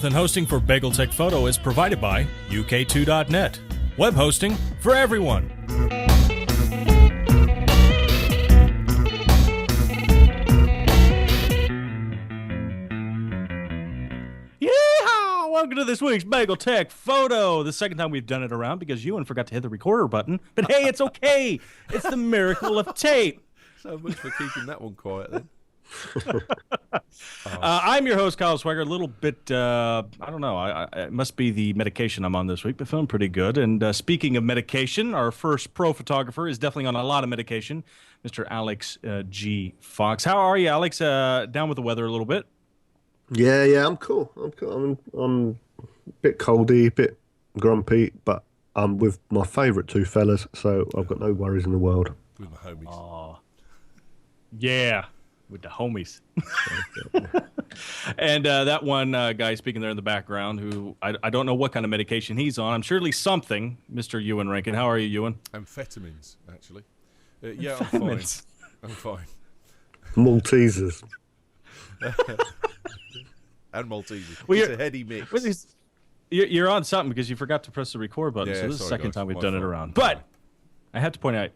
and hosting for BagelTechFoto is provided by UK2.net. Web hosting for everyone. Yeehaw! Welcome to this week's BagelTechFoto. The second time we've done it around because Ewan forgot to hit the recorder button. But hey, it's okay. It's the miracle of tape. So much for keeping that one quiet then. I'm your host, Kyle Swagger. A little bit, I don't know, it must be the medication I'm on this week, but feeling pretty good. And speaking of medication, our first pro photographer is definitely on a lot of medication, Mr. Alex G. Fox. How are you, Alex? Down with the weather a little bit? Yeah, I'm cool. I'm a bit coldy, a bit grumpy, but I'm with my favourite two fellas, so I've got no worries in the world. With my homies. Oh, yeah. With the homies. And that one guy speaking there in the background who I don't know what kind of medication he's on. I'm surely something, Mr. Ewen Rankin. How are you, Ewen? Amphetamines, actually. Yeah, I'm fine. I'm fine. Maltesers. And Maltesers. Well, it's a heady mix. You're on something because you forgot to press the record button. Yeah, so this is the second guys, time we've my done it fault. around. But I had to point that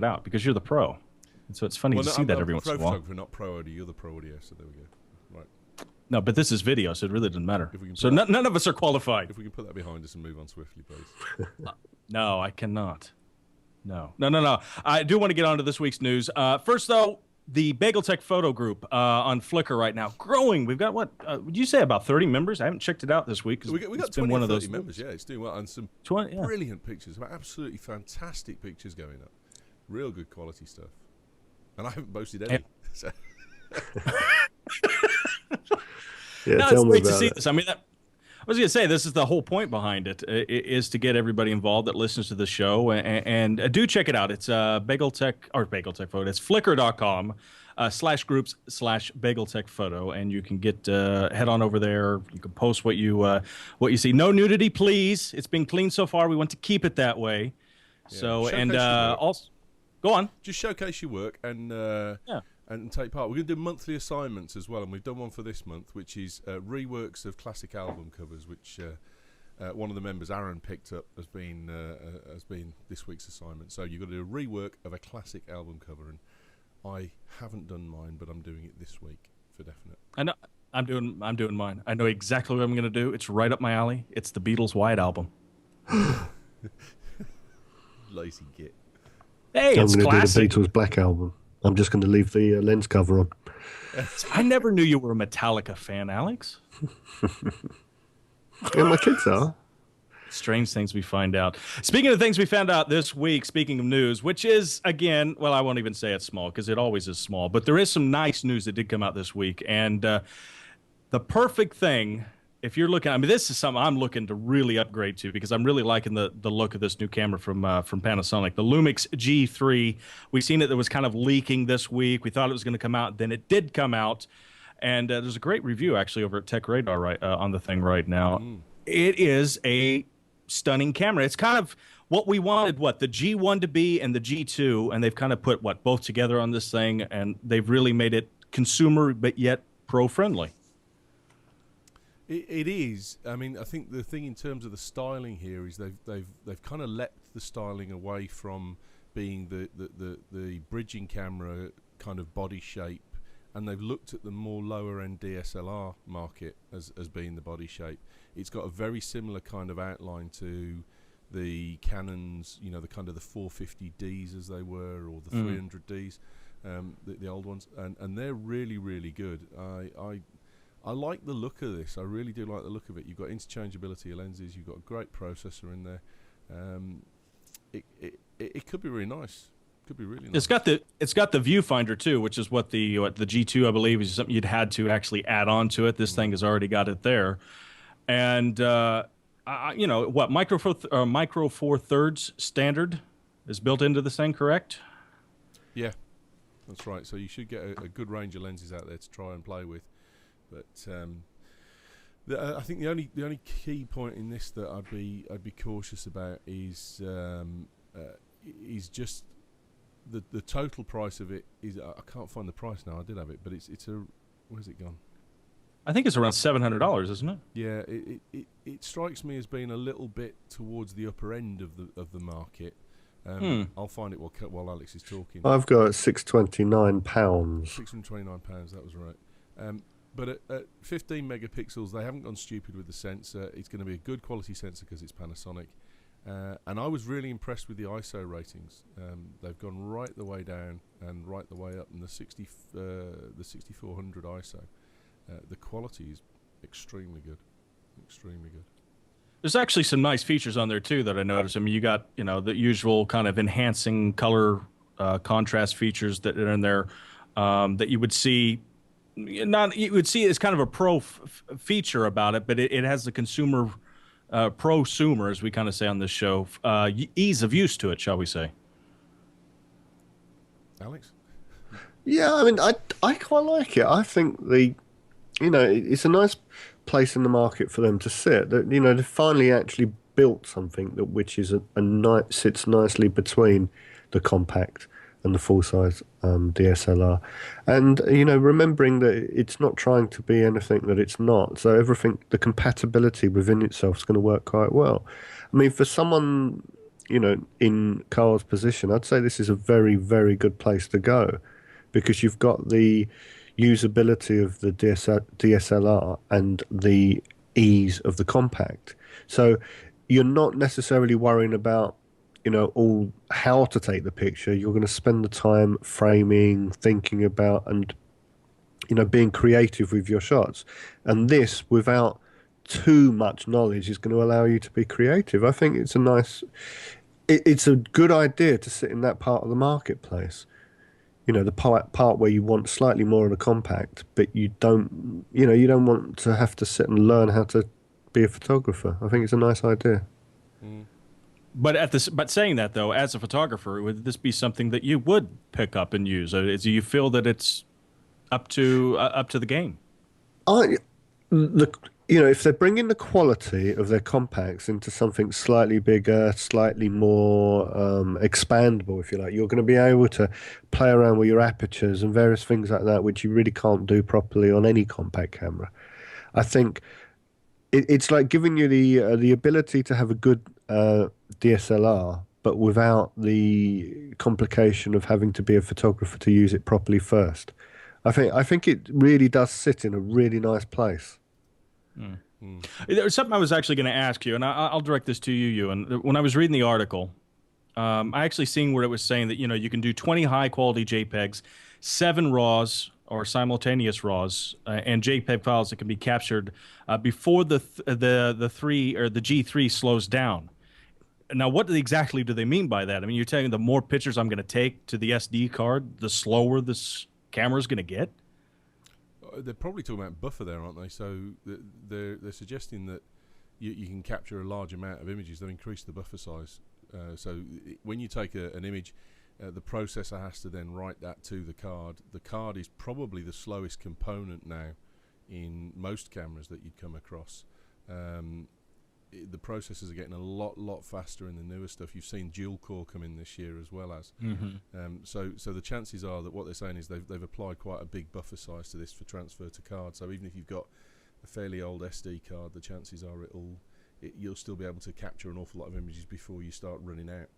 out because you're the pro. And so it's funny to see that every once in a while. I'm not pro audio. You're the pro audio, so there we go. Right. No, but this is video, so it really doesn't matter. If we can So put none of us are qualified. If we can put that behind us and move on swiftly, please. No, I cannot. No. I do want to get on to this week's news. First, though, the BagelTechFoto group on Flickr right now, growing. We've got, what, would you say about 30 members? I haven't checked it out this week. We got it's 20 been one or of 30 those members, yeah. It's doing well. And some 20, yeah. brilliant pictures. Absolutely fantastic pictures going up. Real good quality stuff. And I haven't posted any. So. Yeah, No, tell it's me great to about see it. this. I mean, I was going to say, this is the whole point behind it, is to get everybody involved that listens to the show. And do check it out. It's BagelTechFoto. It's flickr.com /groups/BagelTechFoto. And you can head on over there. You can post what you see. No nudity, please. It's been clean so far. We want to keep it that way. Yeah. So, Showcase and your work. also, go on. Just showcase your work and take part. We're going to do monthly assignments as well, and we've done one for this month, which is reworks of classic album covers, which one of the members, Aaron, picked up as being this week's assignment. So you've got to do a rework of a classic album cover, and I haven't done mine, but I'm doing it this week for definite. I know. I'm doing mine. I know exactly what I'm going to do. It's right up my alley. It's the Beatles' White Album. Lazy git. Hey, I'm it's going to do classic. the Beatles Black Album. I'm just going to leave the lens cover on. I never knew you were a Metallica fan, Alex. Yeah, my kids are. Strange things we find out. Speaking of things we found out this week, speaking of news, which is, again, well, I won't even say it's small because it always is small, but there is some nice news that did come out this week. And the perfect thing, if you're looking, I mean, this is something I'm looking to really upgrade to because I'm really liking the look of this new camera from Panasonic, the Lumix G3. We've seen it that was kind of leaking this week. We thought it was going to come out. Then it did come out. And there's a great review actually over at Tech Radar on the thing right now. It is a stunning camera. It's kind of what we wanted, the G1 to be and the G2. And they've kind of put both together on this thing. And they've really made it consumer, but yet pro-friendly. It is. I mean, I think the thing in terms of the styling here is they've kind of leapt the styling away from being the bridging camera kind of body shape, and they've looked at the more lower end DSLR market as being the body shape. It's got a very similar kind of outline to the Canons, the kind of the 450Ds as they were, or the 300Ds, the old ones, and they're really, really good. I like the look of this. I really do like the look of it. You've got interchangeability of lenses. You've got a great processor in there. It could be really nice. Could be really nice. It's got the viewfinder too, which is what the G2 I believe is something you'd had to actually add on to it. This thing has already got it there, and micro four thirds standard is built into this thing, correct? Yeah, that's right. So you should get a good range of lenses out there to try and play with. But I think the only key point in this that I'd be cautious about is just the total price of it is. I can't find the price now. I did have it, but it's a. Where's it gone? I think it's around $700, isn't it? Yeah, it strikes me as being a little bit towards the upper end of the market. Hmm. I'll find it while Alex is talking. I've got £629. £629, that was right. But at 15 megapixels, they haven't gone stupid with the sensor. It's going to be a good quality sensor because it's Panasonic. And I was really impressed with the ISO ratings. They've gone right the way down and right the way up in the 6400 ISO. The quality is extremely good, extremely good. There's actually some nice features on there too that I noticed. I mean, you got, the usual kind of enhancing color contrast features that are in there that you would see. Not you would see as kind of a feature about it, but it has the consumer prosumer, as we kind of say on this show, ease of use to it, shall we say? Alex? Yeah, I mean, I quite like it. I think it's a nice place in the market for them to sit. That they finally actually built something which is sits nicely between the compact and the full size DSLR, and remembering that it's not trying to be anything that it's not. So everything, the compatibility within itself is going to work quite well. I mean, for someone in Carl's position, I'd say this is a very, very good place to go because you've got the usability of the DSLR and the ease of the compact. So you're not necessarily worrying about, all how to take the picture. You're going to spend the time framing, thinking about, and, being creative with your shots. And this, without too much knowledge, is going to allow you to be creative. I think it's a good idea to sit in that part of the marketplace. The part where you want slightly more of a compact, but you don't want to have to sit and learn how to be a photographer. I think it's a nice idea. Mm. But saying that though, as a photographer, would this be something that you would pick up and use? Do you feel that it's up to the game? I the if they're bringing the quality of their compacts into something slightly bigger, slightly more expandable, if you like, you're going to be able to play around with your apertures and various things like that, which you really can't do properly on any compact camera. I think it's like giving you the ability to have a good DSLR, but without the complication of having to be a photographer to use it properly first. I think it really does sit in a really nice place. Mm. Mm. There was something I was actually going to ask you, and I'll direct this to you, Ewan. When I was reading the article, I actually seen where it was saying that you can do 20 high quality JPEGs, 7 RAWs or simultaneous RAWs, and JPEG files that can be captured before the three or the G3 slows down. Now, what exactly do they mean by that? I mean, you're telling the more pictures I'm going to take to the SD card, the slower this camera's going to get? They're probably talking about buffer there, aren't they? So they're suggesting that you can capture a large amount of images. They'll increase the buffer size. When you take an image, the processor has to then write that to the card. The card is probably the slowest component now in most cameras that you'd come across. The processors are getting a lot faster in the newer stuff. You've seen dual core come in this year as well as. Mm-hmm. So the chances are that what they're saying is they've applied quite a big buffer size to this for transfer to card. So even if you've got a fairly old SD card, the chances are you'll still be able to capture an awful lot of images before you start running out.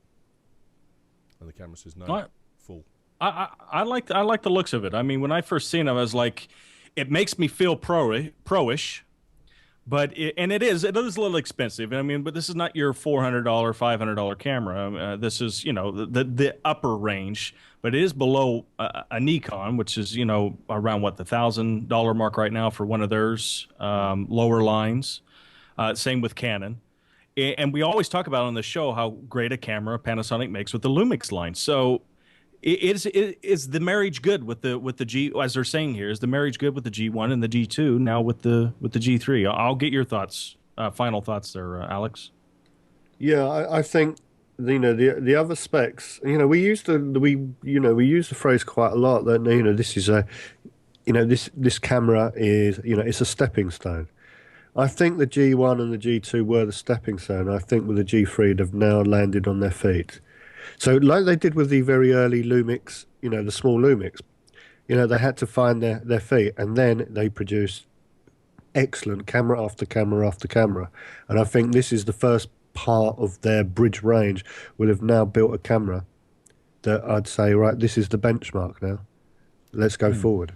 And the camera says no, full. I like the looks of it. I mean, when I first seen it, I was like, it makes me feel pro-ish. But it is a little expensive. I mean, but this is not your $400, $500 camera. This is the upper range, but it is below a Nikon, which is around what the $1,000 mark right now for one of theirs lower lines. Same with Canon, and we always talk about on the show how great a camera Panasonic makes with the Lumix line. So is the marriage good with the G, as they're saying here? Is the marriage good with the G1 and the G2 now with the G3? I'll get your thoughts, final thoughts there, Alex. Yeah, I think the other specs. We use the phrase quite a lot that this is this camera is it's a stepping stone. I think the G1 and the G2 were the stepping stone. I think with the G3 they've now landed on their feet. So like they did with the very early Lumix, the small Lumix, they had to find their feet, and then they produced excellent camera after camera after camera. And I think this is the first part of their bridge range will have now built a camera that I'd say, right, this is the benchmark now. Let's go Hmm. forward.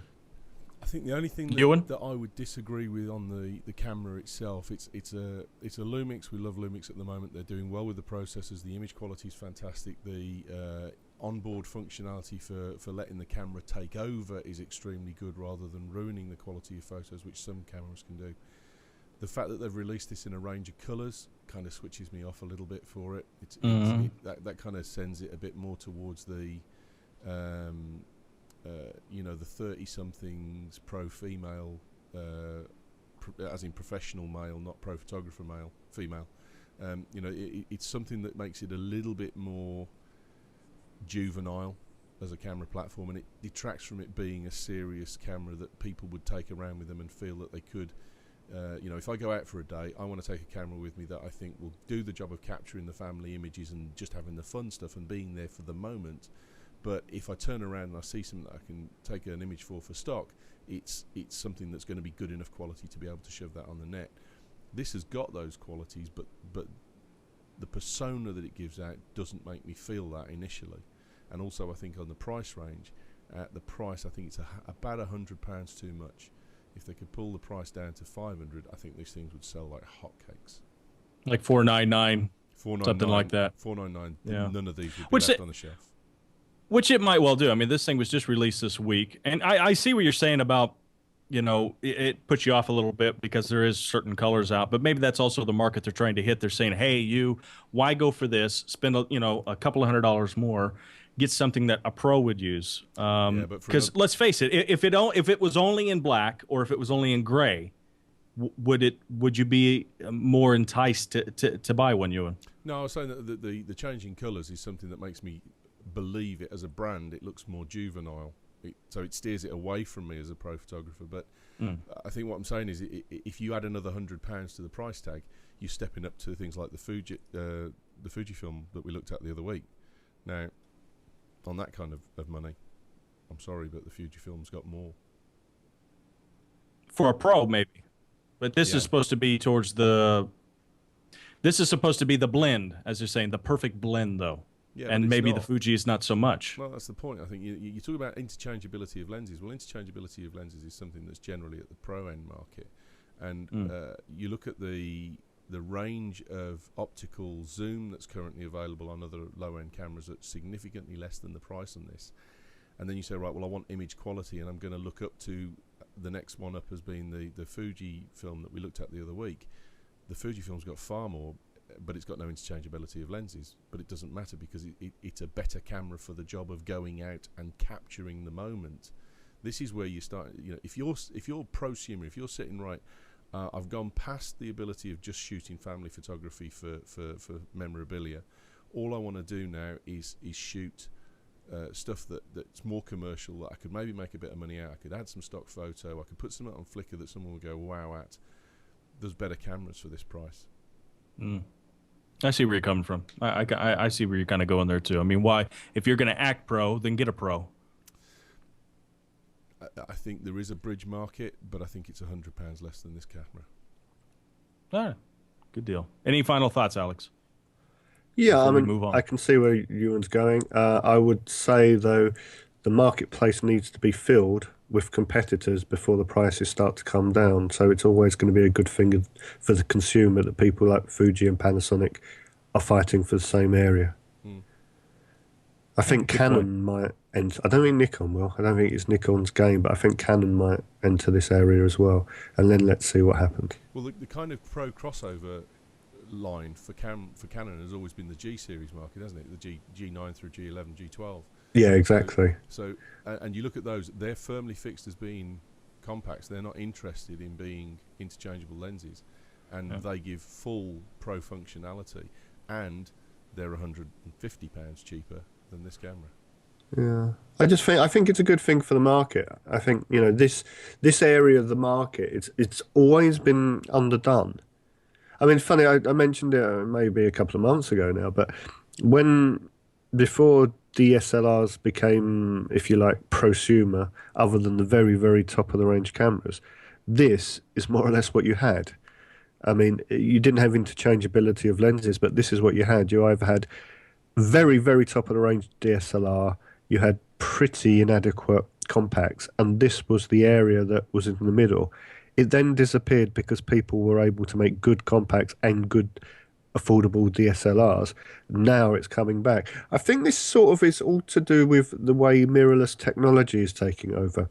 I think the only thing Ewan? that I would disagree with on the camera itself, it's a Lumix. We love Lumix at the moment. They're doing well with the processors. The image quality is fantastic. The onboard functionality for letting the camera take over is extremely good, rather than ruining the quality of photos, which some cameras can do. The fact that they've released this in a range of colours kind of switches me off a little bit for it. Mhm. That kind of sends it a bit more towards the um, the 30-somethings pro-female, as in professional male, not pro-photographer male, female. It's something that makes it a little bit more juvenile as a camera platform, and it detracts from it being a serious camera that people would take around with them and feel that they could. If I go out for a day, I want to take a camera with me that I think will do the job of capturing the family images and just having the fun stuff and being there for the moment. But if I turn around and I see something that I can take an image for stock, it's something that's going to be good enough quality to be able to shove that on the net. This has got those qualities, but the persona that it gives out doesn't make me feel that initially. And also, I think on the price range, at the price, I think it's about £100 too much. If they could pull the price down to 500, I think these things would sell like hotcakes. Like 499, something like 499, that. 499. Yeah. None of these would be Which left it, on the shelf. which it might well do. I mean, this thing was just released this week, and I see what you're saying about, it puts you off a little bit because there is certain colors out, but maybe that's also the market they're trying to hit. They're saying, hey, why go for this? Spend a couple of $100 more, get something that a pro would use. Yeah, but for Because another, let's face it, if it was only in black or if it was only in gray, would you be more enticed to buy one, Ewan? no, I was saying that the changing colours is something that makes me believe it as a brand. It looks more juvenile, so it steers it away from me as a pro photographer. But Mm. I think what I'm saying is, if you add another £100 to the price tag, you're stepping up to things like the Fujifilm that we looked at the other week. Now, on that kind of money, I'm sorry, but the Fujifilm's got more. For a pro, maybe. But this Yeah. is supposed to be towards the. This is supposed to be the blend, as you're saying, the perfect blend, though. Yeah, but And it's maybe the not. Fuji is not so much. Well, that's the point. I think you talk about interchangeability of lenses. Well, interchangeability of lenses is something that's generally at the pro end market, and Mm. you look at the range of optical zoom that's currently available on other low end cameras at significantly less than the price on this, and then you say, right, well, I want image quality, and I'm going to look up to the next one up as being the Fuji film that we looked at the other week. The Fuji film's got far more, but it's got no interchangeability of lenses. But it doesn't matter because it's a better camera for the job of going out and capturing the moment. This is where you start. If you're prosumer, if you're sitting right, I've gone past the ability of just shooting family photography for memorabilia. All I want to do now is shoot stuff that's more commercial, that I could maybe make a bit of money out. I could add some stock photo. I could put something on Flickr that someone would go wow at. There's better cameras for this price. Mm. I see where you're coming from. I see where you're kind of going there too. I mean, why? If you're going to act pro, then get a pro. I think there is a bridge market, but I think it's £100 less than this camera. All right, good deal. Any final thoughts, Alex? Yeah, I Before we mean, move on. I can see where Ewan's going. I would say, though, the marketplace needs to be filled with competitors before the prices start to come down. So it's always going to be a good thing for the consumer that people like Fuji and Panasonic are fighting for the same area. Mm. I think good Canon might enter. I don't think Nikon will. I don't think it's Nikon's game, but I think Canon might enter this area as well. And then let's see what happens. Well, the kind of pro crossover line for Canon has always been the G series market, hasn't it? The G9 through G11, G12. Yeah, exactly. So and you look at those; they're firmly fixed as being compacts. They're not interested in being interchangeable lenses, and they give full pro functionality, and they're £150 cheaper than this camera. Yeah, I think it's a good thing for the market. I think this area of the market it's always been underdone. I mean, funny, I mentioned it maybe a couple of months ago now, but when before DSLRs became, if you like, prosumer, other than the very, very top of the range cameras, This is more or less what you had. I mean, you didn't have interchangeability of lenses, but this is what you had. You either had very, very top of the range DSLR, you had pretty inadequate compacts, and this was the area that was in the middle. It then disappeared because people were able to make good compacts and good affordable DSLRs. Now it's coming back. I think this sort of is all to do with the way mirrorless technology is taking over.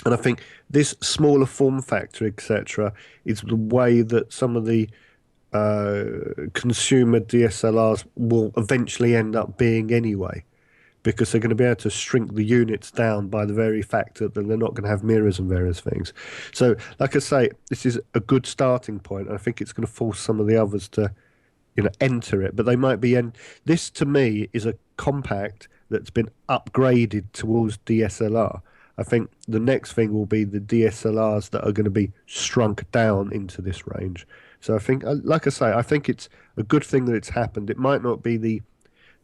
And I think this smaller form factor, etc., is the way that some of the consumer DSLRs will eventually end up being anyway, because they're going to be able to shrink the units down by the very fact that they're not going to have mirrors and various things. So, like I say, this is a good starting point. I think it's going to force some of the others to, enter it. But they might be. And this, to me, is a compact that's been upgraded towards DSLR. I think the next thing will be the DSLRs that are going to be shrunk down into this range. So I think, like I say, I think it's a good thing that it's happened. It might not be the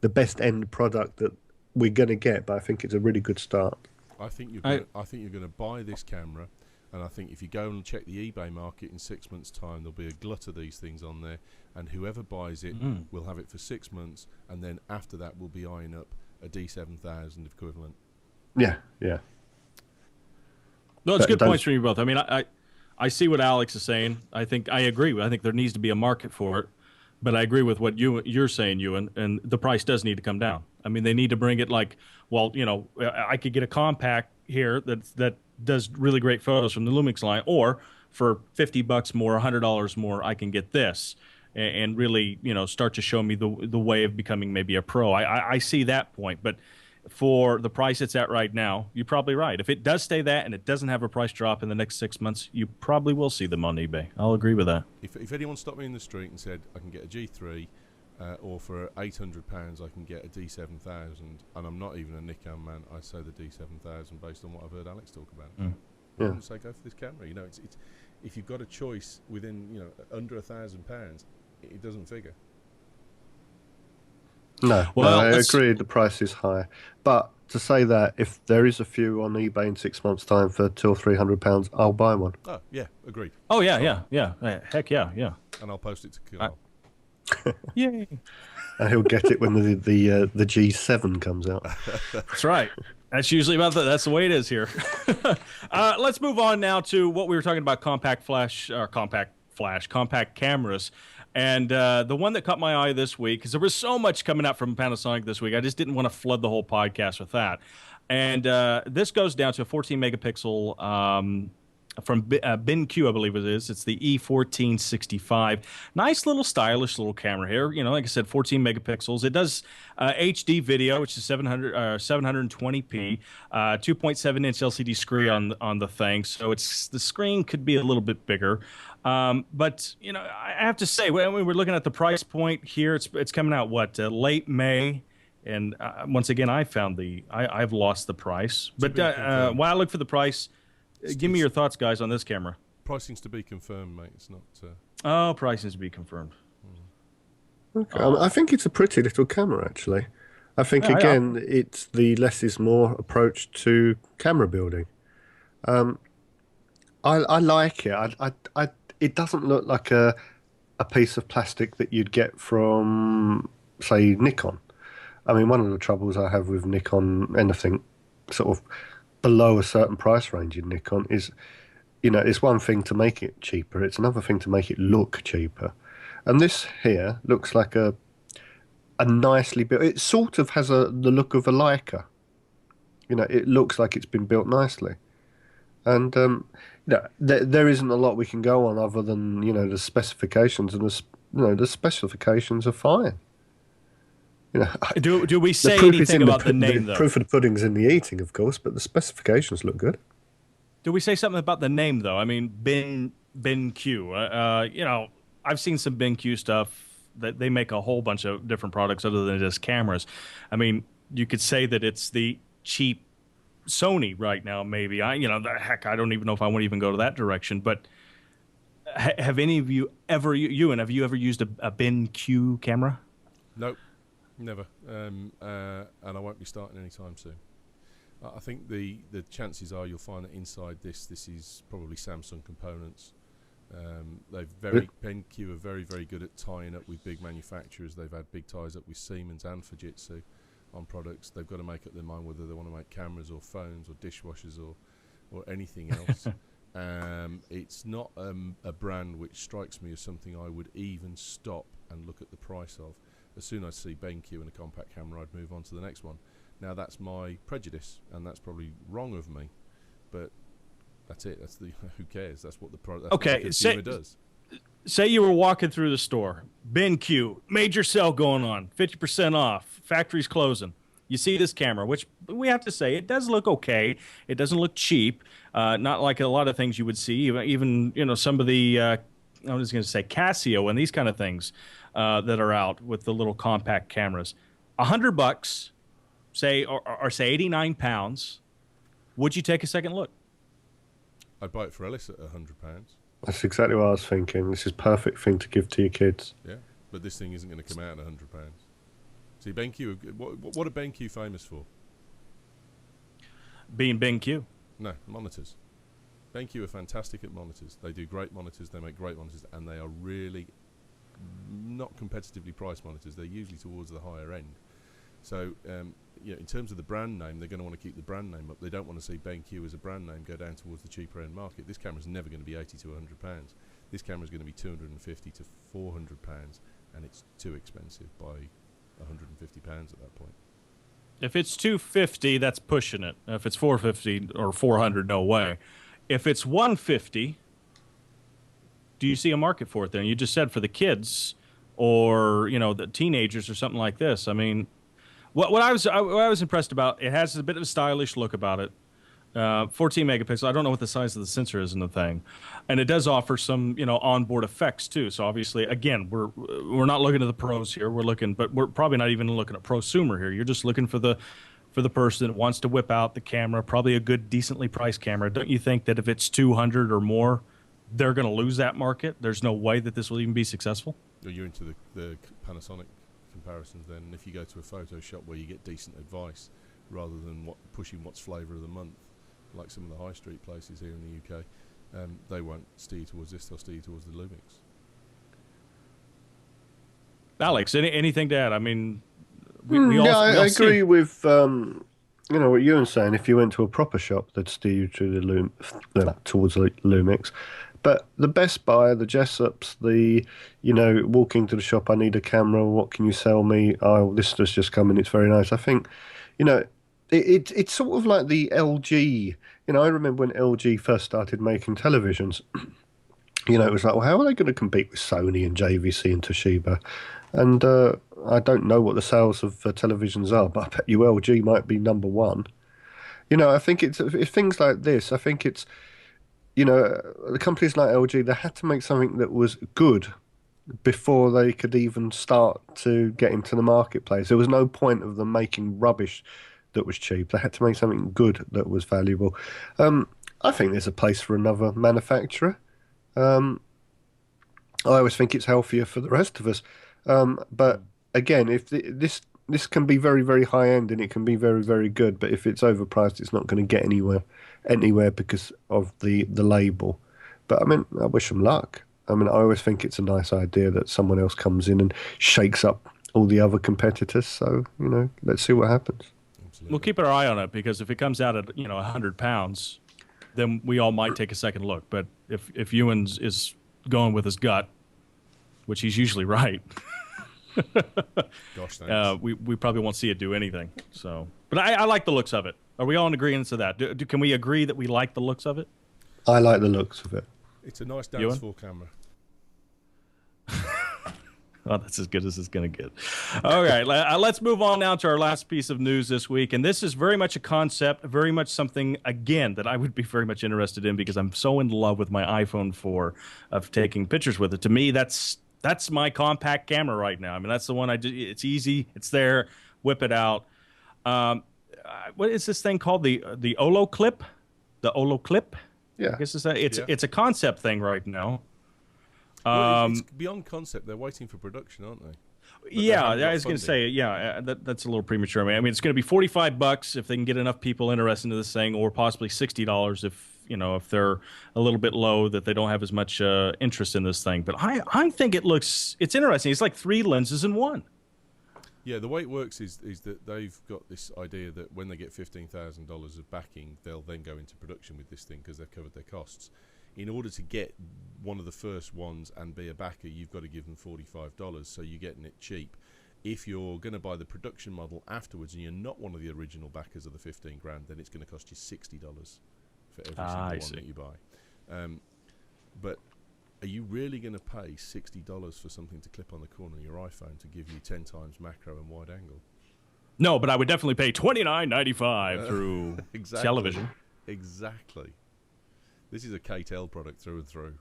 best end product that we're going to get, but I think it's a really good start. I think you're going to buy this camera, and I think if you go and check the eBay market in 6 months' time, there'll be a glut of these things on there, and whoever buys it will have it for 6 months, and then after that, we'll be eyeing up a D7000 equivalent. Yeah, yeah. No, it's good points from you both. I mean, I see what Alex is saying. I think I agree. I think there needs to be a market for it. But I agree with what you're saying, Ewan, and the price does need to come down. I mean, they need to bring it like, well, I could get a compact here that does really great photos from the Lumix line, or for $50 more, $100 more, I can get this and really, start to show me the way of becoming maybe a pro. I see that point, but for the price it's at right now, you're probably right. If it does stay that and it doesn't have a price drop in the next 6 months, you probably will see them on eBay. I'll agree with that. If anyone stopped me in the street and said I can get a G3 or for £800 I can get a D7000, and I'm not even a Nikon man, I say the D7000 based on what I've heard Alex talk about. I wouldn't say go for this camera. It's if you've got a choice within under £1,000, it doesn't figure. No, I agree. The price is high, but to say that if there is a few on eBay in 6 months' time for £200 or £300, I'll buy one. Oh yeah, agreed. Oh yeah. Heck yeah. And I'll post it to Kyle. Yay! And he'll get it when the G7 comes out. That's right. That's usually about that's the way it is here. Let's move on now to what we were talking about: compact cameras. And the one that caught my eye this week, because there was so much coming out from Panasonic this week, I just didn't want to flood the whole podcast with that. And this goes down to a 14 megapixel from BenQ, I believe it is. It's the E1465. Nice little stylish little camera here. Like I said, 14 megapixels. It does HD video, which is 720p, 2.7-inch LCD screen on the thing. So the screen could be a little bit bigger. But I have to say, when we were looking at the price point here, it's coming out late May. And once again, I've lost the price. But while I look for the price, give me your thoughts, guys, on this camera. Pricing's to be confirmed, mate. It's not. Oh, pricing's to be confirmed. Okay. I think it's a pretty little camera, actually. I think it's the less is more approach to camera building. I like it. It doesn't look like a piece of plastic that you'd get from, say, Nikon. I mean, one of the troubles I have with Nikon, anything sort of below a certain price range in Nikon is, it's one thing to make it cheaper. It's another thing to make it look cheaper. And this here looks like a nicely built. It sort of has the look of a Leica. It looks like it's been built nicely. And there isn't a lot we can go on other than the specifications, and the specifications are fine. Do we say anything about the name, though? The proof of the pudding's in the eating, of course, but the specifications look good. Do we say something about the name, though? I mean, BenQ. I've seen some BenQ stuff that they make a whole bunch of different products other than just cameras. I mean, you could say that it's the cheap Sony right now, maybe. I don't even know if I want to even go to that direction. But have any of you ever, Ewan, have you ever used a BenQ camera? Nope. Never, and I won't be starting anytime soon. I think the chances are you'll find that inside this is probably Samsung components. BenQ are very good at tying up with big manufacturers. They've had big ties up with Siemens and Fujitsu on products. They've got to make up their mind whether they want to make cameras or phones or dishwashers or anything else. It's not a brand which strikes me as something I would even stop and look at the price of. As soon as I see BenQ and a compact camera, I'd move on to the next one. Now that's my prejudice, and that's probably wrong of me, but that's it. That's the who cares? That's what the consumer does. Say you were walking through the store, BenQ, major sale going on, 50% off, factory's closing. You see this camera, which we have to say, it does look okay. It doesn't look cheap, not like a lot of things you would see. Even some of the, I was going to say Casio and these kind of things that are out with the little compact cameras. $100, say, or say 89 pounds. Would you take a second look? I'd buy it for Ellis at £100. That's exactly what I was thinking. This is perfect thing to give to your kids. Yeah, but this thing isn't going to come out at £100. See, BenQ, what are BenQ famous for? Being BenQ. No, monitors. BenQ are fantastic at monitors. They do great monitors, they make great monitors, and they are really not competitively priced monitors. They're usually towards the higher end. So, in terms of the brand name, they're going to want to keep the brand name up. They don't want to see BenQ as a brand name go down towards the cheaper end market. This camera's never going to be £80 to £100. This camera's going to be £250 to £400, and it's too expensive by £150 at that point. If it's $250, that's pushing it. If it's $450 or $400, no way. If it's $150, do you see a market for it then? You just said for the kids or the teenagers or something like this. I mean, what I was impressed about, it has a bit of a stylish look about it. 14 megapixels. I don't know what the size of the sensor is in the thing, and it does offer some onboard effects too. So obviously, again, we're not looking at the pros here. But we're probably not even looking at prosumer here. You're just looking for the person that wants to whip out the camera, probably a good, decently priced camera. Don't you think that if it's 200 or more, they're going to lose that market? There's no way that this will even be successful. You're into the Panasonic comparisons then. If you go to a photo shop where you get decent advice rather than pushing what's flavour of the month, like some of the high street places here in the UK, they won't steer towards this, they'll steer towards the Lumix. Alex, anything to add? I mean, I agree with what Ewen's saying. If you went to a proper shop, they'd steer you to towards the Lumix. But the Best Buy, the Jessops, walking to the shop, I need a camera, what can you sell me? Oh, this has just come in, it's very nice. I think, it's sort of like the LG. I remember when LG first started making televisions, it was like, well, how are they going to compete with Sony and JVC and Toshiba? And I don't know what the sales of televisions are, but I bet you LG might be number one. I think it's things like this. I think it's, the companies like LG, they had to make something that was good before they could even start to get into the marketplace. There was no point of them making rubbish that was cheap. They had to make something good that was valuable. I think there's a place for another manufacturer. I always think it's healthier for the rest of us. But again, if this can be very, very high end and it can be very, very good, but if it's overpriced, it's not going to get anywhere because of the label. But I mean, I wish them luck. I mean, I always think it's a nice idea that someone else comes in and shakes up all the other competitors. So, let's see what happens. Absolutely. We'll keep our eye on it, because if it comes out at 100 pounds, then we all might take a second look. But if Ewan's is going with his gut, which he's usually right, gosh, thanks. we probably won't see it do anything. So, but I like the looks of it. Are we all in agreement to that? Can we agree that we like the looks of it? I like the looks of it. It's a nice dance floor camera. Oh, that's as good as it's going to get. All right, let's move on now to our last piece of news this week. And this is very much a concept, very much something, again, that I would be very much interested in, because I'm so in love with my iPhone 4 of taking pictures with it. To me, that's my compact camera right now. I mean, that's the one I do. It's easy. It's there. Whip it out. What is this thing called? The Olo Clip? The Olo Clip? Yeah. I guess it's a concept thing right now. Well, it's beyond concept. They're waiting for production, aren't they? Yeah, I was going to say, yeah, that's a little premature. I mean, it's going to be $45 if they can get enough people interested in this thing, or possibly $60 if they're a little bit low, that they don't have as much interest in this thing. But I think it's interesting. It's like 3 lenses in one. Yeah, the way it works is that they've got this idea that when they get $15,000 of backing, they'll then go into production with this thing because they've covered their costs. In order to get one of the first ones and be a backer, you've got to give them $45, so you're getting it cheap. If you're going to buy the production model afterwards and you're not one of the original backers of the 15 grand, then it's going to cost you $60 for every single one that you buy. But are you really going to pay $60 for something to clip on the corner of your iPhone to give you 10 times macro and wide angle? No, but I would definitely pay $29.95 through television. Exactly. This is a KTEL product through and through.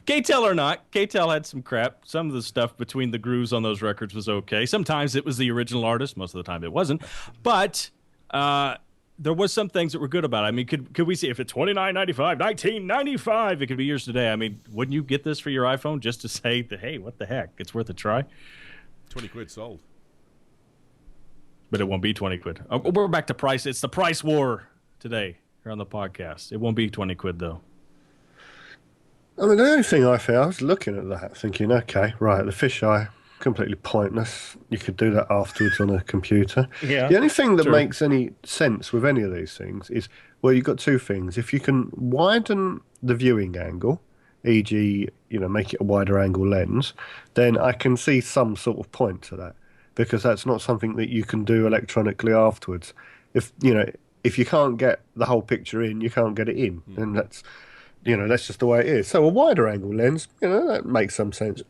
KTEL or not, KTEL had some crap. Some of the stuff between the grooves on those records was okay. Sometimes it was the original artist. Most of the time it wasn't. But there was some things that were good about it. I mean, could we see if it's $29.95, $19.95, it could be yours today. I mean, wouldn't you get this for your iPhone just to say that, hey, what the heck, it's worth a try? 20 quid sold. But it won't be 20 quid. We're back to price. It's the price war today here on the podcast. It won't be 20 quid, though. I mean, the only thing I found, I was looking at that thinking, okay, right, the fisheye, completely pointless. You could do that afterwards on a computer. Yeah, the only thing that makes any sense with any of these things is, well, you've got 2 things. If you can widen the viewing angle, e.g., make it a wider angle lens, then I can see some sort of point to that, because that's not something that you can do electronically afterwards. If you can't get the whole picture in, you can't get it in, and that's just the way it is. So a wider angle lens, that makes some sense.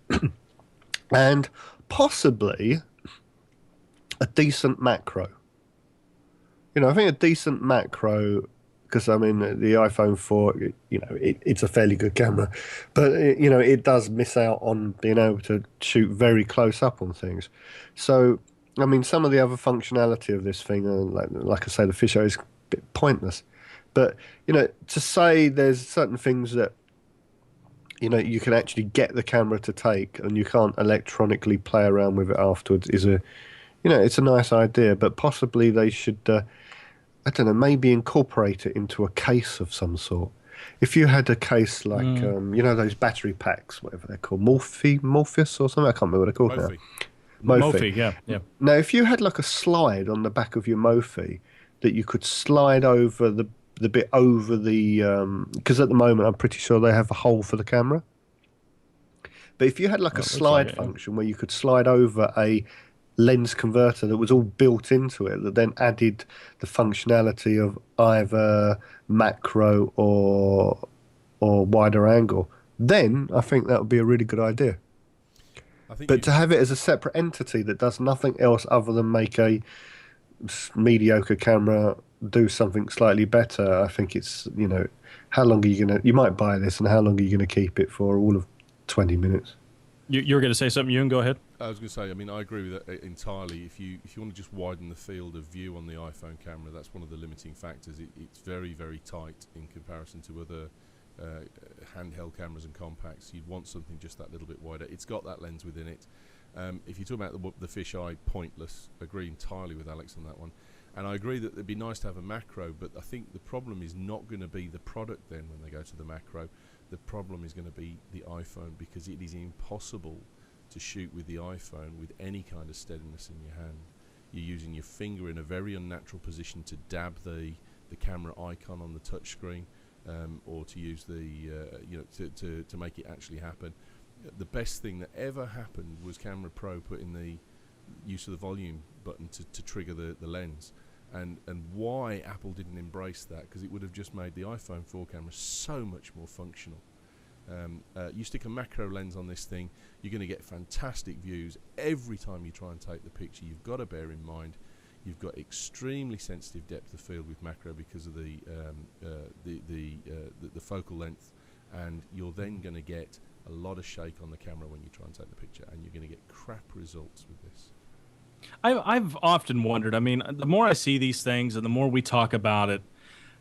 And possibly a decent macro. I think a decent macro, because I mean the iPhone 4, it's a fairly good camera, but it does miss out on being able to shoot very close up on things. So I mean, some of the other functionality of this thing, like I say, the fisheye is a bit pointless. But to say there's certain things that you can actually get the camera to take, and you can't electronically play around with it afterwards, is it's a nice idea. But possibly they should, I don't know, maybe incorporate it into a case of some sort. If you had a case like, those battery packs, whatever they're called, Morpheus or something, I can't remember what they're called now. Mophie, yeah. Now, if you had like a slide on the back of your Mophie that you could slide over the bit over the, because at the moment I'm pretty sure they have a hole for the camera. But if you had like a slide function where you could slide over a lens converter that was all built into it, that then added the functionality of either macro or wider angle, then I think that would be a really good idea. But to have it as a separate entity that does nothing else other than make a mediocre camera do something slightly better, I think it's, how long are you you might buy this, and how long are you going to keep it for? All of 20 minutes. You were going to say something, Ewan? Go ahead. I was going to say, I mean, I agree with that entirely. If you want to just widen the field of view on the iPhone camera, that's one of the limiting factors. It's very, very tight in comparison to other handheld cameras and compacts. You'd want something just that little bit wider. It's got that lens within it. If you talk about the fisheye, pointless. Agree entirely with Alex on that one. And I agree that it'd be nice to have a macro, but I think the problem is not going to be the product then when they go to the macro. The problem is going to be the iPhone, because it is impossible to shoot with the iPhone with any kind of steadiness in your hand. You're using your finger in a very unnatural position to dab the camera icon on the touch screen, or to use to make it actually happen. The best thing that ever happened was Camera Pro putting the use of the volume button to trigger the lens. And why Apple didn't embrace that, because it would have just made the iPhone 4 camera so much more functional. You stick a macro lens on this thing, you're going to get fantastic views every time you try and take the picture. You've got to bear in mind you've got extremely sensitive depth of field with macro because of the focal length, and you're then going to get a lot of shake on the camera when you try and take the picture, and you're going to get crap results with this. I've often wondered, I mean, the more I see these things and the more we talk about it,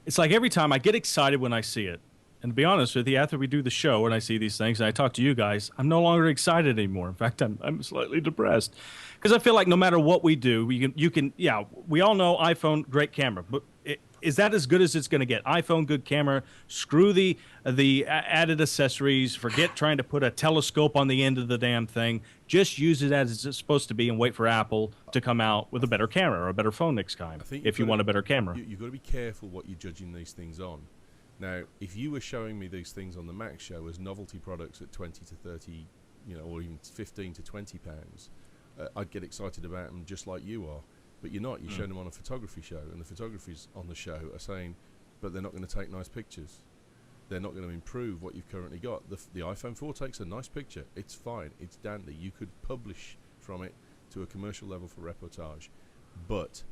it's like every time I get excited when I see it. And to be honest with you, after we do the show and I see these things and I talk to you guys, I'm no longer excited anymore. In fact, I'm slightly depressed because I feel like no matter what we do, yeah, we all know iPhone, great camera, but is that as good as it's going to get? iPhone, good camera. Screw the added accessories. Forget trying to put a telescope on the end of the damn thing. Just use it as it's supposed to be and wait for Apple to come out with a better camera or a better phone next time. If you want a better camera, you've got to be careful what you're judging these things on. Now, if you were showing me these things on the Mac show as novelty products at 20 to 30, or even 15 to 20 pounds, I'd get excited about them just like you are. But you're not. You're showing them on a photography show, and the photographers on the show are saying, but they're not going to take nice pictures. They're not going to improve what you've currently got. The iPhone 4 takes a nice picture. It's fine. It's dandy. You could publish from it to a commercial level for reportage. But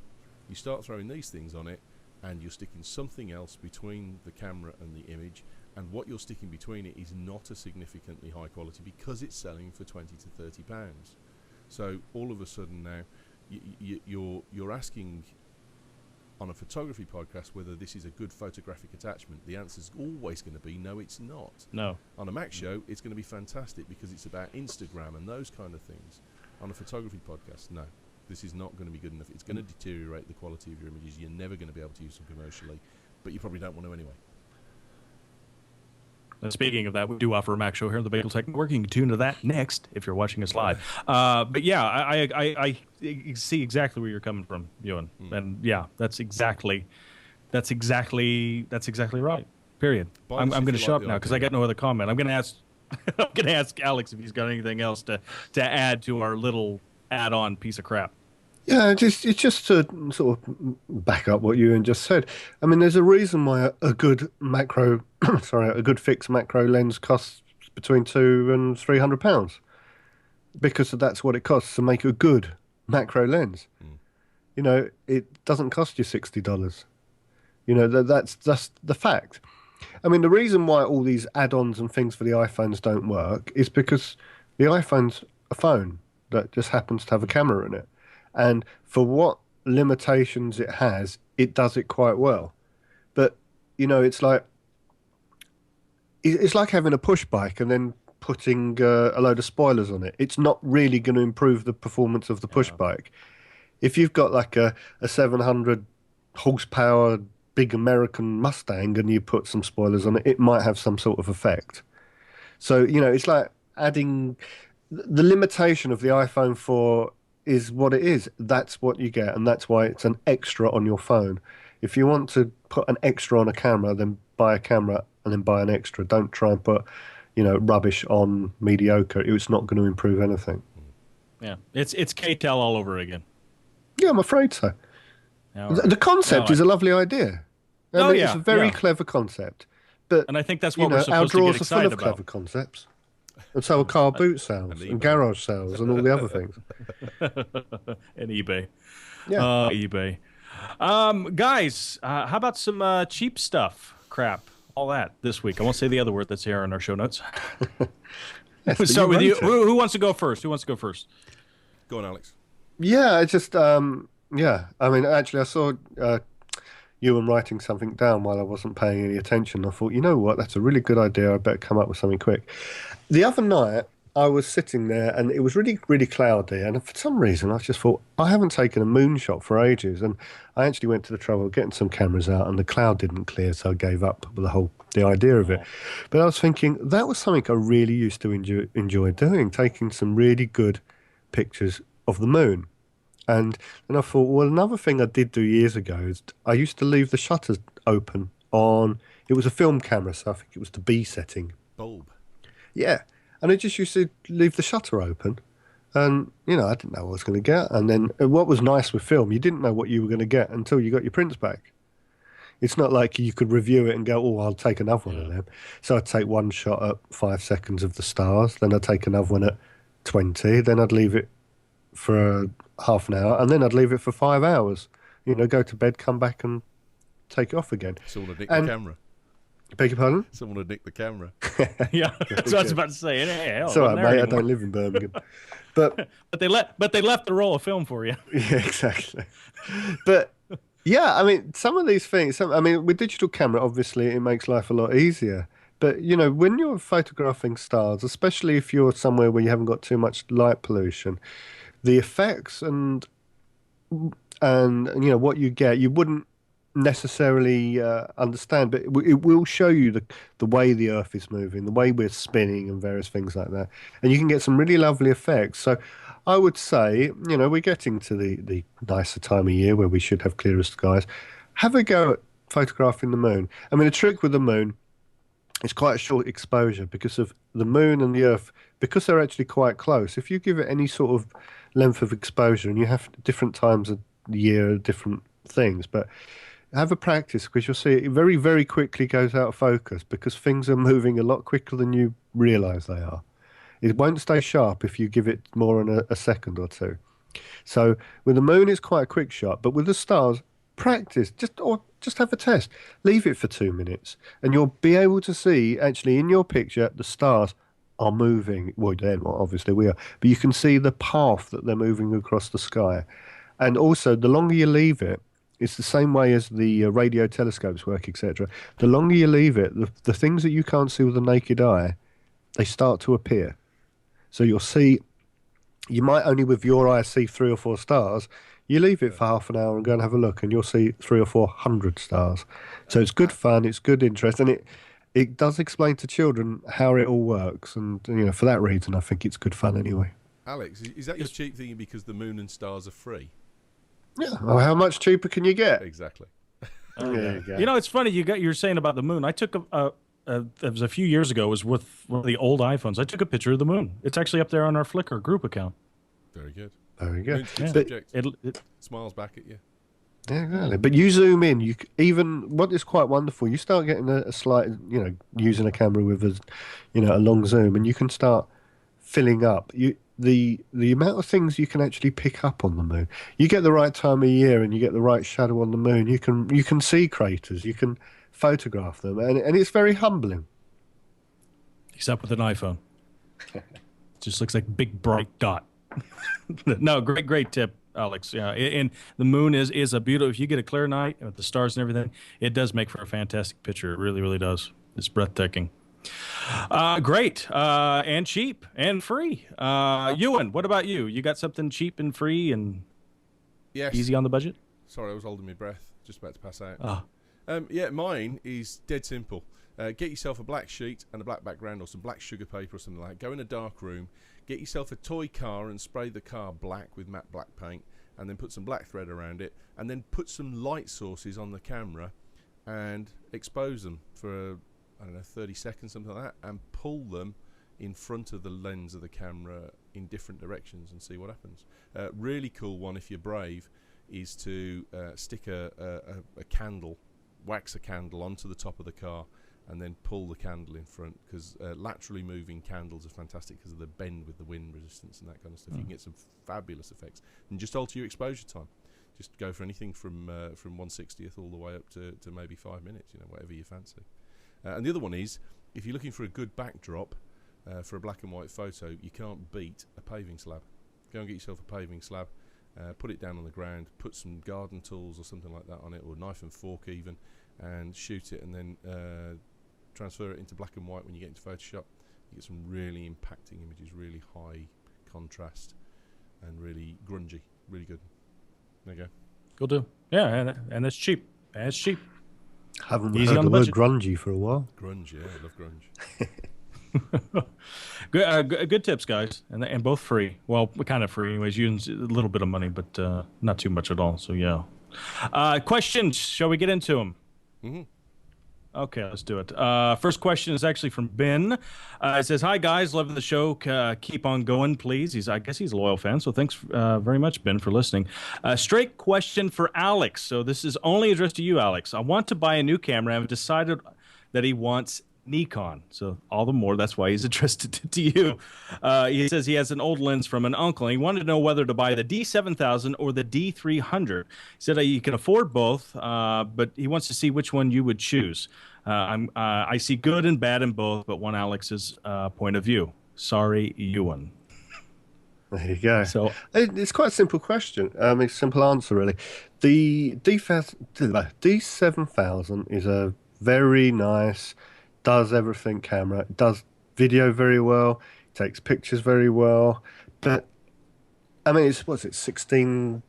you start throwing these things on it, and you're sticking something else between the camera and the image, and what you're sticking between it is not a significantly high quality because it's selling for 20 to 30 pounds. So all of a sudden now, you're asking on a photography podcast whether this is a good photographic attachment. The answer is always going to be no, it's not. No. On a Mac show, it's going to be fantastic because it's about Instagram and those kind of things. On a photography podcast, no, this is not going to be good enough. It's going to deteriorate the quality of your images. You're never going to be able to use them commercially, but you probably don't want to anyway. Speaking of that, we do offer a Mac show here on the BagelTech Network. You can tune to that next if you're watching us live. But yeah, I see exactly where you're coming from, Ewan. And yeah, that's exactly right. Period. I'm going to shut up now because I got no other comment. I'm going to ask Alex if he's got anything else to add to our little add-on piece of crap. Yeah, it's just to sort of back up what Ewan just said. I mean, there's a reason why a good macro, a good fixed macro lens costs between £200 and £300, because that's what it costs to make a good macro lens. It doesn't cost you $60. That's the fact. I mean, the reason why all these add-ons and things for the iPhones don't work is because the iPhone's a phone that just happens to have a camera in it. And for what limitations it has, it does it quite well. But, it's like having a push bike and then putting a load of spoilers on it. It's not really going to improve the performance of the push bike. If you've got like a 700 horsepower big American Mustang and you put some spoilers on it, it might have some sort of effect. So, it's like adding the limitation of the iPhone 4 is what it is. That's what you get, and that's why it's an extra on your phone. If you want to put an extra on a camera, then buy a camera and then buy an extra. Don't try and put, rubbish on mediocre. It's not going to improve anything. Yeah, it's K-Tel all over again. Yeah, I'm afraid so. Right. The concept is a lovely idea. It's a very clever concept. And I think that's what we're supposed to get excited about. Our drawers are full of clever concepts. And so are car boot sales and garage sales and all the other things. And eBay. Yeah. eBay. Guys, how about some cheap stuff? Crap. All that this week. I won't say the other word that's here in our show notes. We'll start with you. Who wants to go first? Go on, Alex. Yeah, I just, I mean, actually, I saw Ewan writing something down while I wasn't paying any attention. I thought, you know what, that's a really good idea. I better come up with something quick. The other night, I was sitting there and it was really, really cloudy. And for some reason, I just thought, I haven't taken a moonshot for ages. And I actually went to the trouble of getting some cameras out and the cloud didn't clear. So I gave up with the idea of it. But I was thinking that was something I really used to enjoy doing, taking some really good pictures of the moon. And then I thought, well, another thing I did do years ago is I used to leave the shutters open on, it was a film camera, so I think it was the B setting. Bulb. Yeah. And I just used to leave the shutter open. And, I didn't know what I was going to get. And then what was nice with film, you didn't know what you were going to get until you got your prints back. It's not like you could review it and go, oh, I'll take another one of them. So I'd take one shot at 5 seconds of the stars, then I'd take another one at 20, then I'd leave it for half an hour, and then I'd leave it for 5 hours. Go to bed, come back and take it off again. Someone would nick the camera. Beg your pardon? Someone would nick the camera. Yeah, that's what I was about to say. Hell, it's all right, mate. Anymore. I don't live in Birmingham. But they left the roll of film for you. Yeah, exactly. But yeah, I mean, some of these things. With digital camera, obviously, it makes life a lot easier. But when you're photographing stars, especially if you're somewhere where you haven't got too much light pollution, the effects and what you get, you wouldn't necessarily understand, but it will show you the way the Earth is moving, the way we're spinning, and various things like that, and you can get some really lovely effects. So, I would say, we're getting to the nicer time of year where we should have clearer skies. Have a go at photographing the moon. I mean, the trick with the moon, it's quite a short exposure because of the moon and the Earth, because they're actually quite close. If you give it any sort of length of exposure, and you have different times of the year, different things, but have a practice because you'll see it very, very quickly goes out of focus because things are moving a lot quicker than you realize they are. It won't stay sharp if you give it more than a second or two. So with the moon, it's quite a quick shot, but with the stars, practice just have a test. Leave it for 2 minutes, and you'll be able to see actually in your picture the stars are moving. Well, then obviously we are, but you can see the path that they're moving across the sky. And also, the longer you leave it, it's the same way as the radio telescopes work, etc. The longer you leave it, the things that you can't see with the naked eye, they start to appear. So you'll see, you might only with your eye see 3 or 4 stars. You leave it for half an hour and go and have a look, and you'll see 300 or 400 stars. So it's good fun, it's good interest, and it does explain to children how it all works. And for that reason, I think it's good fun anyway. Alex, is that your cheap thinking because the moon and stars are free? Yeah. Well, how much cheaper can you get? Exactly. There you go. It's funny you're saying about the moon. I took it was a few years ago. It was with one of the old iPhones. I took a picture of the moon. It's actually up there on our Flickr group account. Very good. Very good. Moon's a good subject. It smiles back at you. Yeah, exactly. But you zoom in. Even what is quite wonderful. You start getting a slight, using a camera with a long zoom, and you can start filling up. The amount of things you can actually pick up on the moon. You get the right time of year, and you get the right shadow on the moon. You can see craters. You can photograph them, and it's very humbling. Except with an iPhone, it just looks like a big bright dot. No, great tip, Alex. Yeah, and the moon is a beautiful. If you get a clear night with the stars and everything, it does make for a fantastic picture. It really, really does. It's breathtaking. Great, and cheap and free. Ewan, what about you? You got something cheap and free and easy on the budget? Sorry, I was holding my breath. Just about to pass out. Oh. Yeah, mine is dead simple. Get yourself a black sheet and a black background or some black sugar paper or something like that. Go in a dark room, get yourself a toy car and spray the car black with matte black paint, and then put some black thread around it, and then put some light sources on the camera and expose them for 30 seconds, something like that, and pull them in front of the lens of the camera in different directions and see what happens. Really cool one, if you're brave, is to stick a candle, wax a candle onto the top of the car, and then pull the candle in front, because laterally moving candles are fantastic because of the bend with the wind resistance and that kind of stuff. You can get some fabulous effects, and just alter your exposure time. Just go for anything from 1/60th all the way up to maybe 5 minutes, whatever you fancy. And the other one is, if you're looking for a good backdrop for a black and white photo, you can't beat a paving slab. Go and get yourself a paving slab, put it down on the ground, put some garden tools or something like that on it, or knife and fork even, and shoot it, and then transfer it into black and white when you get into Photoshop. You get some really impacting images, really high contrast, and really grungy, really good. There you go. Cool do. Yeah, and it's cheap. And it's cheap. Haven't Easy heard on the the word budget. grungy for a while. Grunge, yeah, I love grunge. Good tips, guys, and both free. Well, kind of free, anyways. Using a little bit of money, but not too much at all. So yeah. Questions? Shall we get into them? Mm-hmm. Okay, let's do it. First question is actually from Ben. It says, "Hi guys, loving the show. Keep on going, please." I guess he's a loyal fan, so thanks very much, Ben, for listening. Straight question for Alex. So this is only addressed to you, Alex. I want to buy a new camera. I've decided that he wants Nikon, so all the more that's why he's addressed it to you. He says he has an old lens from an uncle, and he wanted to know whether to buy the D7000 or the D300. He said he can afford both, but he wants to see which one you would choose. I see good and bad in both, but want Alex's point of view. Sorry, Ewan. There you go. So It's quite a simple question. It's a simple answer, really. The D7000 is a very nice does everything camera. It does video very well. Takes pictures very well. But I mean, it's what's it, 16.2,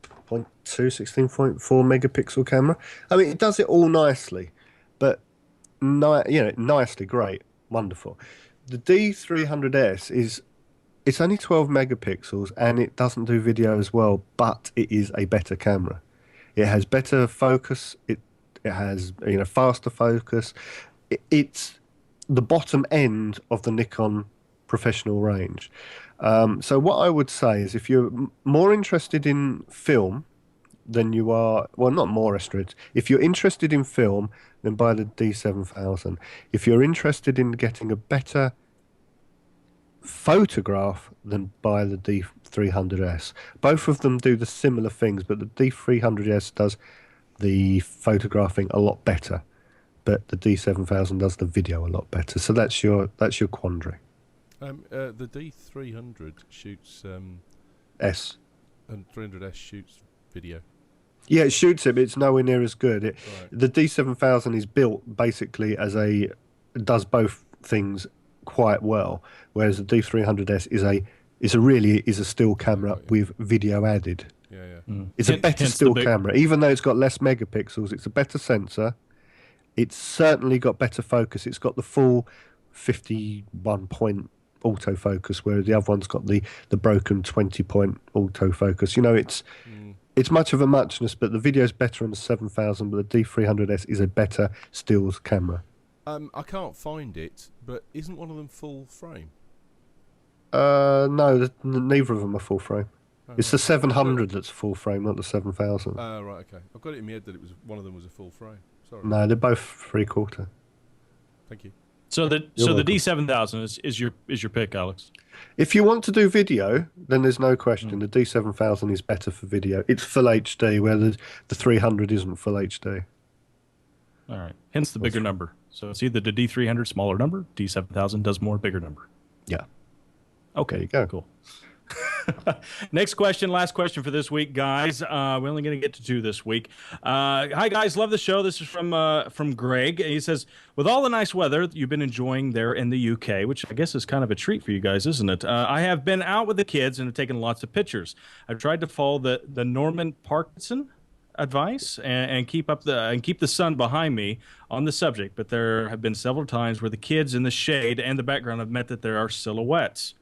16.4 megapixel camera. I mean, it does it all nicely, but nicely, great, wonderful. The D300S is it's only 12 megapixels and it doesn't do video as well, but it is a better camera. It has better focus. It has faster focus. It's the bottom end of the Nikon professional range. So what I would say is if you're more interested in film than you are, well, not more interested. If you're interested in film, then buy the D7000. If you're interested in getting a better photograph, then buy the D300S. Both of them do the similar things, but the D300S does the photographing a lot better, but the D7000 does the video a lot better. So that's your quandary. The D300 shoots S. and 300S shoots video. Yeah, it shoots it, but it's nowhere near as good. Right. The D7000 is built basically does both things quite well, whereas the D300S is a still camera with video added. Yeah, yeah. It's a better still camera, even though it's got less megapixels. It's a better sensor. It's certainly got better focus. It's got the full 51-point autofocus, whereas the other one's got the broken 20-point autofocus. It's much of a muchness, but the video's better on the 7000, but the D300S is a better stills camera. I can't find it, but isn't one of them full frame? No, neither of them are full frame. It's the right. 700 that's full frame, not the 7000. Right, okay. I've got it in my head that one of them was a full frame. Sorry. No, they're both 3/4. Thank you. So the D7000 is your pick, Alex. If you want to do video, then there's no question. The D7000 is better for video. It's full HD, where the 300 isn't full HD. All right. Hence the bigger number. So it's either the D300 smaller number, D7000 does more bigger number. Yeah. Okay. There you go. Cool. Next question, last question for this week, guys. We're only going to get to 2 this week. Hi, guys. Love the show. This is from Greg. He says, with all the nice weather you've been enjoying there in the UK, which I guess is kind of a treat for you guys, isn't it? I have been out with the kids and have taken lots of pictures. I've tried to follow the Norman Parkinson advice and keep the sun behind me on the subject, but there have been several times where the kids in the shade and the background have meant that there are silhouettes.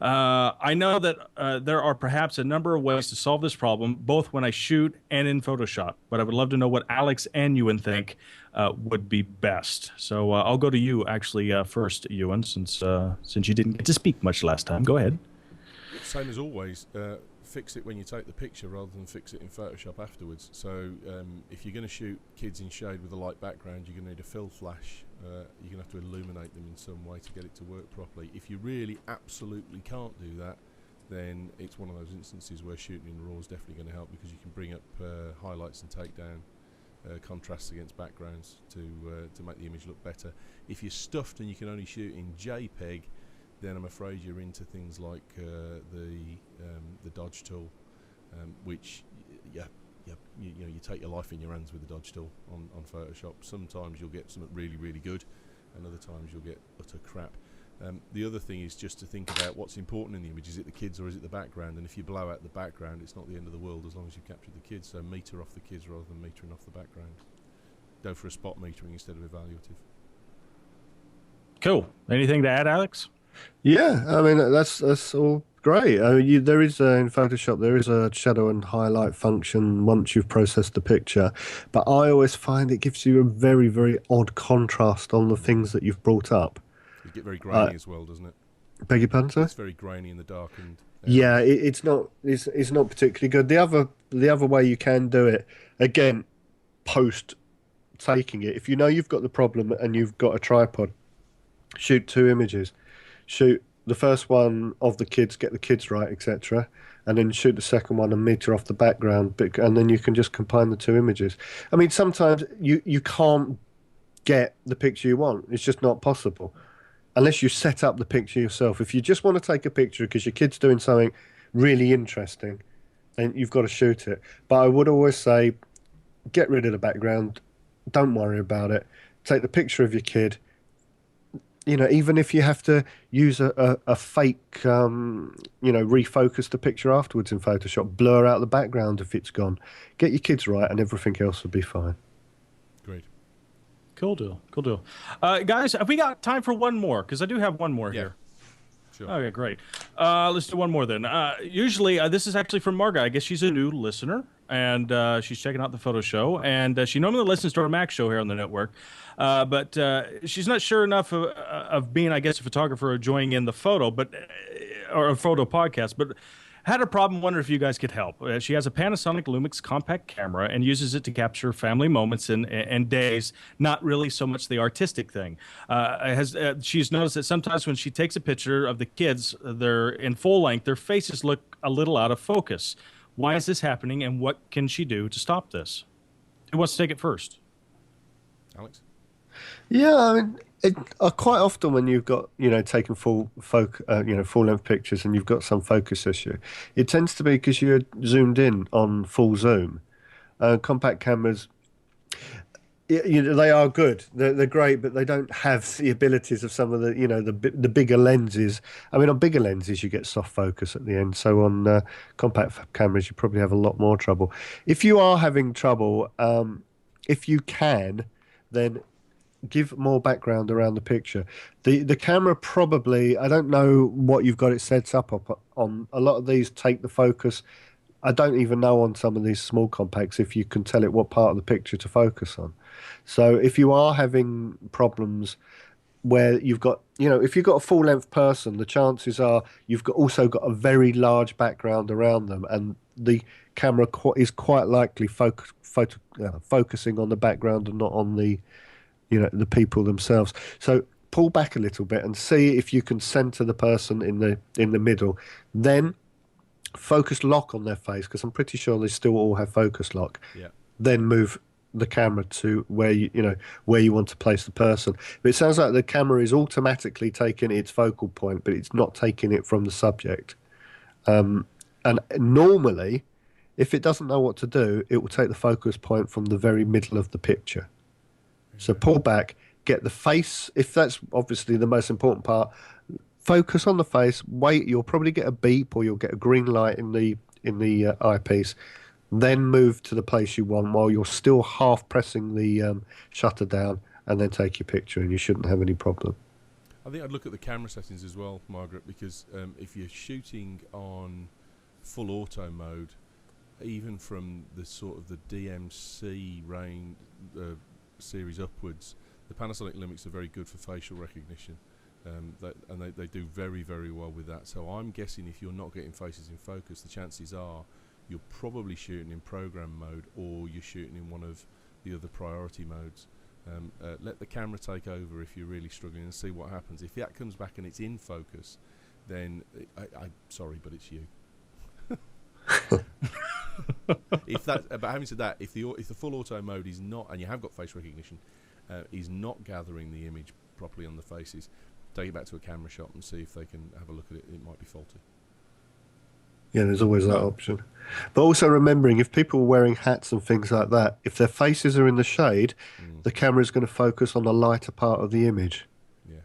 I know that there are perhaps a number of ways to solve this problem, both when I shoot and in Photoshop, but I would love to know what Alex and Ewan think would be best. So I'll go to you actually first, Ewan, since you didn't get to speak much last time. Go ahead. Same as always. Fix it when you take the picture rather than fix it in Photoshop afterwards. So if you're going to shoot kids in shade with a light background, you're going to need a fill flash. You're going to have to illuminate them in some way to get it to work properly. If you really absolutely can't do that, then it's one of those instances where shooting in RAW is definitely going to help, because you can bring up highlights and take down contrasts against backgrounds to make the image look better. If you're stuffed and you can only shoot in JPEG, then I'm afraid you're into things like the dodge tool, which you take your life in your hands with the dodge tool on Photoshop. Sometimes you'll get something really, really good, and other times you'll get utter crap. The other thing is just to think about what's important in the image. Is it the kids or is it the background? And if you blow out the background, it's not the end of the world as long as you've captured the kids. So meter off the kids rather than metering off the background. Go for a spot metering instead of evaluative. Cool. Anything to add, Alex? Yeah, I mean that's all great. There is in Photoshop there is a shadow and highlight function once you've processed the picture, but I always find it gives you a very, very odd contrast on the things that you've brought up. You get very grainy as well, doesn't it? Beg your pardon, sir? It's very grainy in the darkened. Yeah, it's not particularly good. The other way you can do it, again, post taking it. If you know you've got the problem and you've got a tripod, shoot 2 images. Shoot the first one of the kids, get the kids right, etc., and then shoot the second one and meter off the background, and then you can just combine the 2 images. I mean, sometimes you can't get the picture you want. It's just not possible unless you set up the picture yourself. If you just want to take a picture because your kid's doing something really interesting, then you've got to shoot it. But I would always say, get rid of the background. Don't worry about it. Take the picture of your kid, even if you have to use a fake, refocus the picture afterwards in Photoshop, blur out the background if it's gone. Get your kids right, and everything else will be fine. Great. Cool deal. Cool deal. Guys, have we got time for one more? Because I do have one more Yeah. here. Sure. Okay, great. Let's do one more then. Usually, this is actually from Marga. I guess she's a new listener, and she's checking out the photo show. And she normally listens to our Mac show here on the network, but she's not sure enough of being, I guess, a photographer or joining in the photo, or a photo podcast. But had a problem. Wonder if you guys could help. She has a Panasonic Lumix compact camera and uses it to capture family moments and days. Not really so much the artistic thing. She's noticed that sometimes when she takes a picture of the kids, they're in full length. Their faces look a little out of focus. Why is this happening, and what can she do to stop this? Who wants to take it first? Alex? Yeah, I mean, quite often when you've got taken full length pictures and you've got some focus issue, it tends to be because you're zoomed in on full zoom. Compact cameras, they are good. They're great, but they don't have the abilities of some of the bigger lenses. I mean, on bigger lenses you get soft focus at the end. So on compact cameras you probably have a lot more trouble. If you are having trouble, if you can, then give more background around the picture. The camera probably, I don't know what you've got it set up on. A lot of these take the focus. I don't even know on some of these small compacts if you can tell it what part of the picture to focus on. So if you are having problems where you've got, if you've got a full length person, the chances are also got a very large background around them, and the camera is quite likely focusing on the background and not on the people themselves. So pull back a little bit and see if you can center the person in the middle. Then focus lock on their face, because I'm pretty sure they still all have focus lock. Yeah. Then move the camera to where you want to place the person. But it sounds like the camera is automatically taking its focal point, but it's not taking it from the subject. And normally, if it doesn't know what to do, it will take the focus point from the very middle of the picture. So pull back, get the face. If that's obviously the most important part, focus on the face. Wait, you'll probably get a beep or you'll get a green light in the eyepiece. Then move to the place you want while you're still half pressing the shutter down, and then take your picture, and you shouldn't have any problem. I think I'd look at the camera settings as well, Margaret, because if you're shooting on full auto mode, even from the sort of the DMC range series upwards, the Panasonic Lumix are very good for facial recognition, and they do very, very well with that. So I'm guessing if you're not getting faces in focus, the chances are you're probably shooting in program mode, or you're shooting in one of the other priority modes. Let the camera take over if you're really struggling, and see what happens. If that comes back and it's in focus, then I'm sorry, but it's you. But having said that, if the full auto mode is not, and you have got face recognition, is not gathering the image properly on the faces, take it back to a camera shop and see if they can have a look at it. It might be faulty. Yeah, there's always that option. But also remembering, if people are wearing hats and things like that, if their faces are in the shade, the camera is going to focus on the lighter part of the image. Yeah.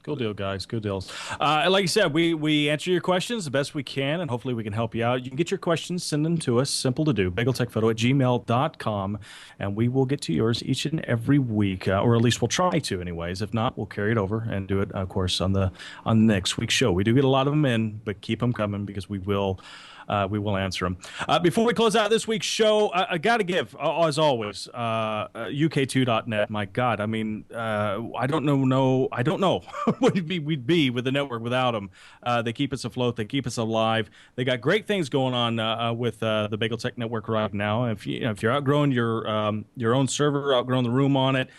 Cool deal, guys. Good deals. Like I said, we answer your questions the best we can, and hopefully we can help you out. You can get your questions, send them to us. Simple to do. BagelTechFoto@gmail.com, and we will get to yours each and every week, or at least we'll try to, anyways. If not, we'll carry it over and do it, of course, on the next week's show. We do get a lot of them in, but keep them coming, because we will answer them. Before we close out this week's show, I got to give, as always, UK2.net. My God, I mean, I don't know what we'd be with the network without them. They keep us afloat. They keep us alive. They got great things going on with the Bagel Tech Network right now. If you're outgrowing your own server, outgrowing the room on it,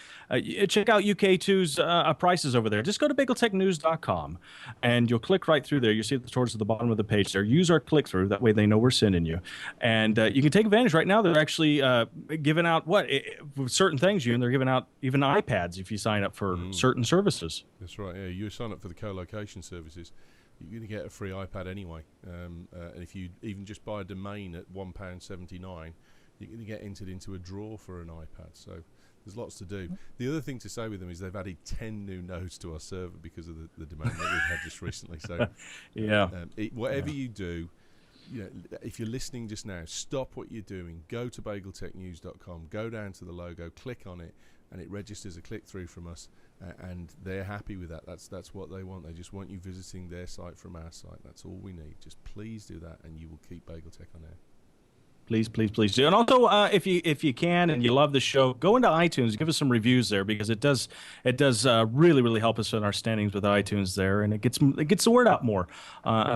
check out UK2's prices over there. Just go to BagelTechNews.com, and you'll click right through there. You see it towards the bottom of the page there. Use our click-through. That way they know we're sending you. And you can take advantage right now. They're actually giving out certain things, and they're giving out even iPads if you sign up for certain services. That's right. Yeah, you sign up for the co-location services, you're going to get a free iPad anyway. And if you even just buy a domain at £1.79, you're going to get entered into a draw for an iPad. So There's lots to do. The other thing to say with them is they've added 10 new nodes to our server because of the demand that we've had just recently. So, whatever you do, if you're listening just now, stop what you're doing. Go to BagelTechNews.com. Go down to the logo, click on it, and it registers a click-through from us. And they're happy with that. That's what they want. They just want you visiting their site from our site. That's all we need. Just please do that, and you will keep BagelTech on air. Please do. And also, if you can and you love the show, go into iTunes, give us some reviews there, because it does really help us in our standings with iTunes there, and it gets the word out more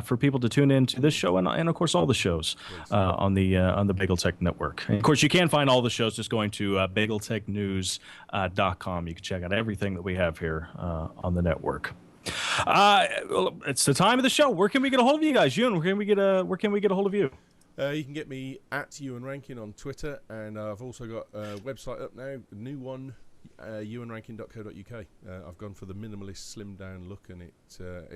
for people to tune in to this show and of course all the shows on the BagelTech Network. And of course, you can find all the shows just going to BagelTechNews.com. You can check out everything that we have here on the network. Well, it's the time of the show. Where can we get a hold of you guys, Ewan? Where can we get a hold of you? You can get me at Ewen Rankin on Twitter, and I've also got a website up now, a new one, ewenrankin.co.uk. I've gone for the minimalist, slimmed down look, and it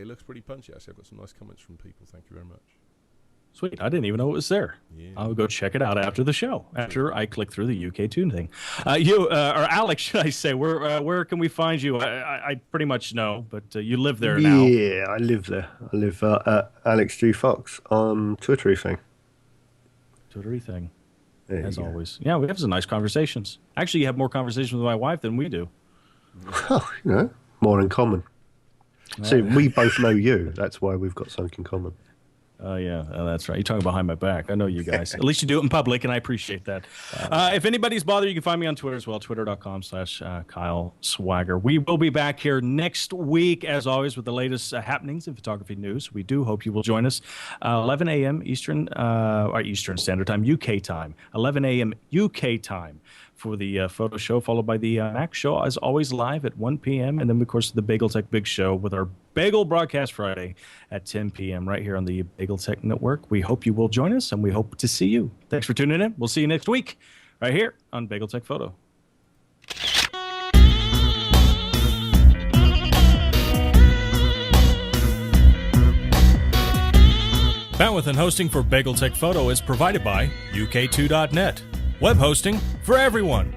looks pretty punchy. Actually, I've got some nice comments from people. Thank you very much. Sweet. I didn't even know it was there. Yeah. I'll go check it out after the show, after I click through the UK Tune thing. Or Alex, should I say, where can we find you? I pretty much know, but you live there now. Yeah, I live there. I live at Alex G. Fox on Twittery thing. As always. Yeah, we have some nice conversations. Actually, you have more conversations with my wife than we do. Oh, more in common. See, we both know you. That's why we've got something in common. Oh, yeah, that's right. You're talking behind my back. I know you guys. At least you do it in public, and I appreciate that. If anybody's bothered, you can find me on Twitter as well, twitter.com/Kyle Swagger. We will be back here next week, as always, with the latest happenings in photography news. We do hope you will join us 11 a.m. Eastern Standard Time, UK time, 11 a.m. UK time for the photo show, followed by the Mac show, as always, live at 1 p.m. And then, of course, the BagelTech Big Show with our Bagel Broadcast Friday at 10 p.m. right here on the BagelTech Network. We hope you will join us, and we hope to see you. Thanks for tuning in. We'll see you next week right here on BagelTechFoto. Bandwidth and hosting for BagelTechFoto is provided by UK2.net. Web hosting for everyone.